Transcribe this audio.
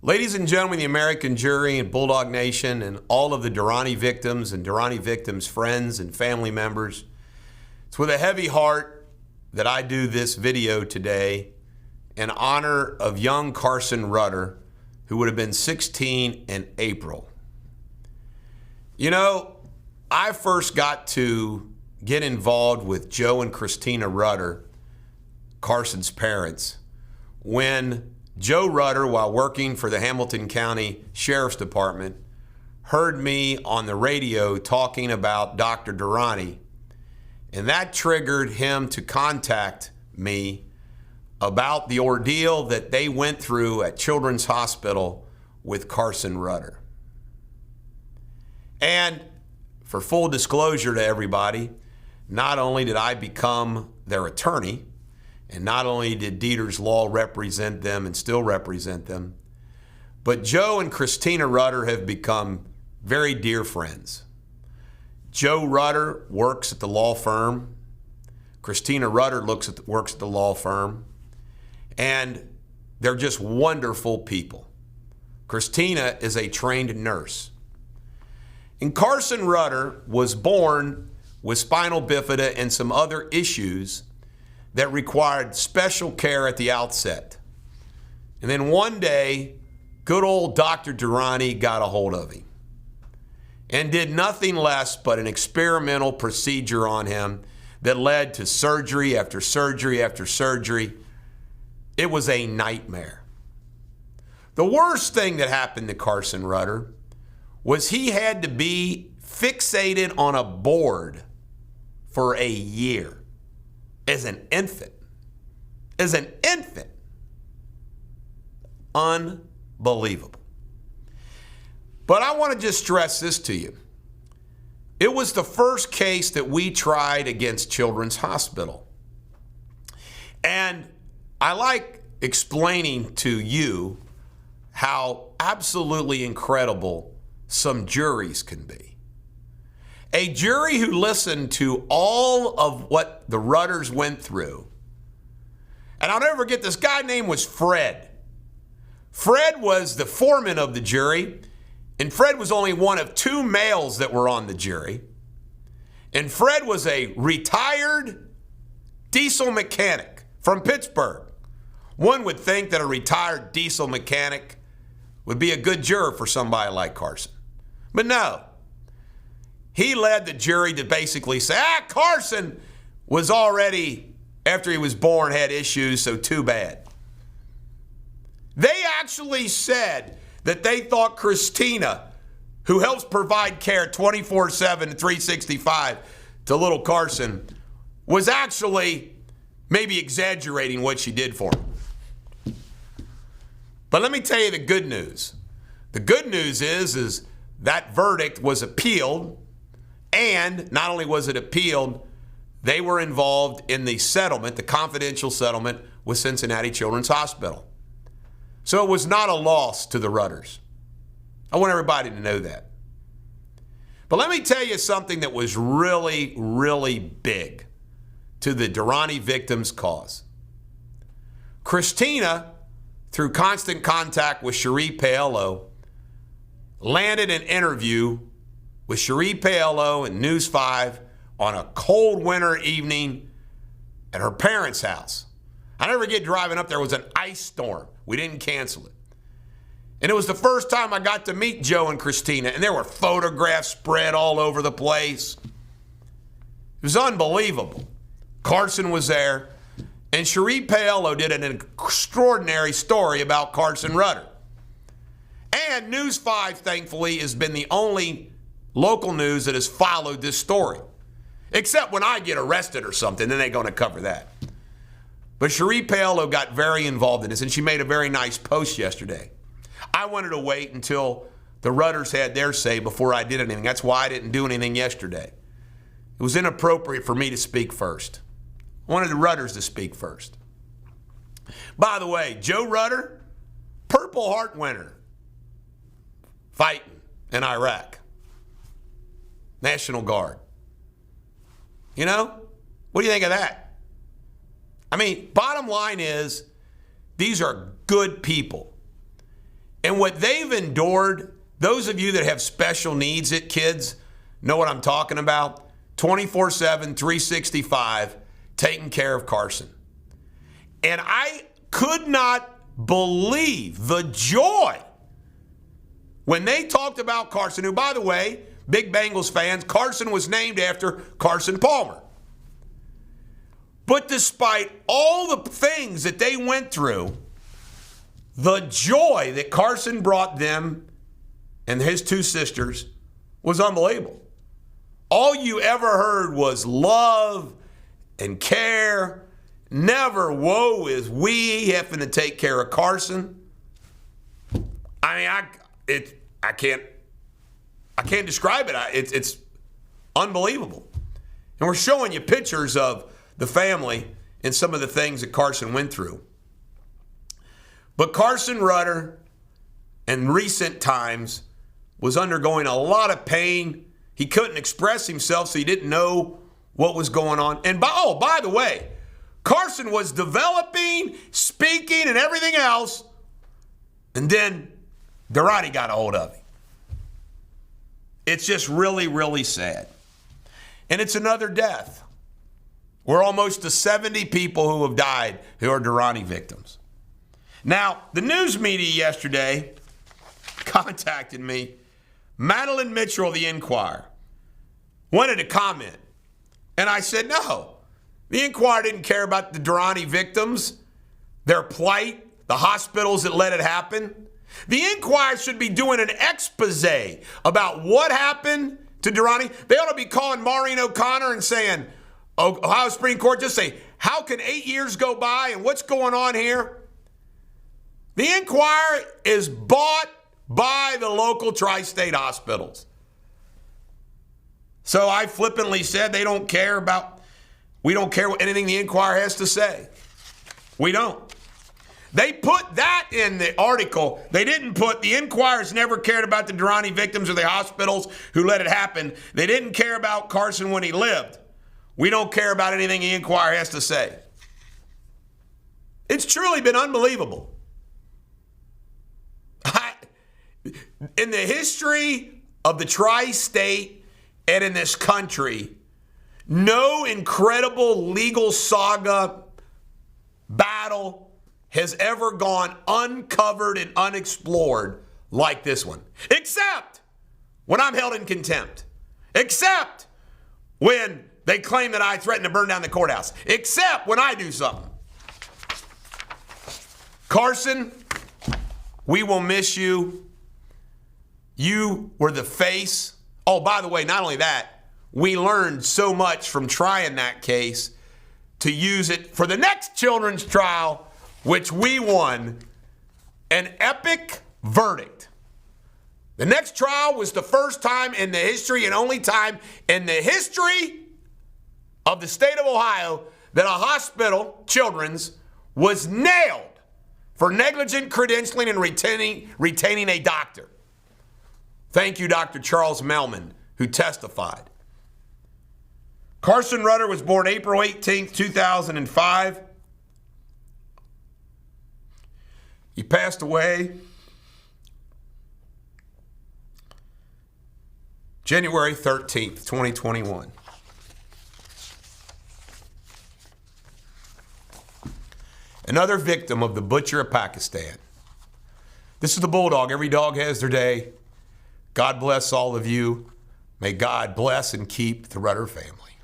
Ladies and gentlemen, the American jury and Bulldog Nation and all of the Durrani victims and Durrani victims' friends and family members, it's with a heavy heart that I do this video today in honor of young Carson Rutter, who would have been 16 in April. You know, I first got to get involved with Joe and Christina Rutter, Carson's parents, when Joe Rutter, while working for the Hamilton County Sheriff's Department, heard me on the radio talking about Dr. Durrani, and that triggered him to contact me about the ordeal that they went through at Children's Hospital with Carson Rutter. And for full disclosure to everybody, not only did I become their attorney, and not only did Deters Law represent them and still represent them, but Joe and Christina Rutter have become very dear friends. Joe Rutter works at the law firm. Christina Rutter works at the law firm. And they're just wonderful people. Christina is a trained nurse. And Carson Rutter was born with spinal bifida and some other issues that required special care at the outset. And then one day, good old Dr. Durrani got a hold of him and did nothing less but an experimental procedure on him that led to surgery after surgery after surgery. It was a nightmare. The worst thing that happened to Carson Rutter was he had to be fixated on a board for a year. As an infant. Unbelievable. But I want to just stress this to you. It was the first case that we tried against Children's Hospital. And I like explaining to you how absolutely incredible some juries can be. A jury who listened to all of what the Rutters went through. And I'll never forget, this guy name was Fred. Fred was the foreman of the jury, and Fred was only one of two males that were on the jury. And Fred was a retired diesel mechanic from Pittsburgh. One would think that a retired diesel mechanic would be a good juror for somebody like Carson. But no. He led the jury to basically say, Carson was already, after he was born, had issues, so too bad. They actually said that they thought Christina, who helps provide care 24/7 and 365 to little Carson, was actually maybe exaggerating what she did for him. But let me tell you the good news. The good news is that verdict was appealed. And not only was it appealed, they were involved in the settlement, the confidential settlement with Cincinnati Children's Hospital. So it was not a loss to the Rutters. I want everybody to know that. But let me tell you something that was really, really big to the Durrani victims' cause. Christina, through constant contact with Cherie Paolo, landed an interview with Cherie Paolo and News 5 on a cold winter evening at her parents' house. I never forget driving up there. It was an ice storm. We didn't cancel it. And it was the first time I got to meet Joe and Christina, and there were photographs spread all over the place. It was unbelievable. Carson was there, and Cherie Paolo did an extraordinary story about Carson Rutter. And News 5, thankfully, has been the only local news that has followed this story. Except when I get arrested or something, then they're going to cover that. But Cherie Paolo got very involved in this, and she made a very nice post yesterday. I wanted to wait until the Rutters had their say before I did anything. That's why I didn't do anything yesterday. It was inappropriate for me to speak first. I wanted the Rutters to speak first. By the way, Joe Rutter, Purple Heart winner, fighting in Iraq. National Guard. You know, what do you think of that? I mean, bottom line is, these are good people. And what they've endured, those of you that have special needs kids know what I'm talking about. 24/7, 365, taking care of Carson. And I could not believe the joy when they talked about Carson, who, by the way, big Bengals fans, Carson was named after Carson Palmer. But despite all the things that they went through, the joy that Carson brought them and his two sisters was unbelievable. All you ever heard was love and care. Never, woe is we having to take care of Carson. I mean, I can't describe it. It's unbelievable. And we're showing you pictures of the family and some of the things that Carson went through. But Carson Rutter, in recent times, was undergoing a lot of pain. He couldn't express himself, so he didn't know what was going on. And by the way, Carson was developing, speaking, and everything else, and then Durrani got a hold of him. It's just really, really sad. And it's another death. We're almost to 70 people who have died who are Durrani victims. Now, the news media yesterday contacted me. Madeline Mitchell of the Enquirer wanted to comment. And I said, no. The Enquirer didn't care about the Durrani victims, their plight, the hospitals that let it happen. The Enquirer should be doing an expose about what happened to Durrani. They ought to be calling Maureen O'Connor and saying, Ohio Supreme Court, just say, how can 8 years go by and what's going on here? The Enquirer is bought by the local tri-state hospitals. So I flippantly said we don't care what anything the Enquirer has to say. We don't. They put that in the article. They didn't put the Enquirer's never cared about the Durrani victims or the hospitals who let it happen. They didn't care about Carson when he lived. We don't care about anything the Enquirer has to say. It's truly been unbelievable. In the history of the tri-state and in this country, no incredible legal saga battle has ever gone uncovered and unexplored like this one. Except when I'm held in contempt. Except when they claim that I threatened to burn down the courthouse. Except when I do something. Carson, we will miss you. You were the face. Oh, by the way, not only that, we learned so much from trying that case to use it for the next children's trial, which we won an epic verdict. The next trial was the first time in the history and only time in the history of the state of Ohio that a hospital, children's, was nailed for negligent credentialing and retaining a doctor. Thank you, Dr. Charles Melman, who testified. Carson Rutter was born April 18th, 2005. He passed away January 13th, 2021. Another victim of the butcher of Pakistan. This is the Bulldog. Every dog has their day. God bless all of you. May God bless and keep the Rutter family.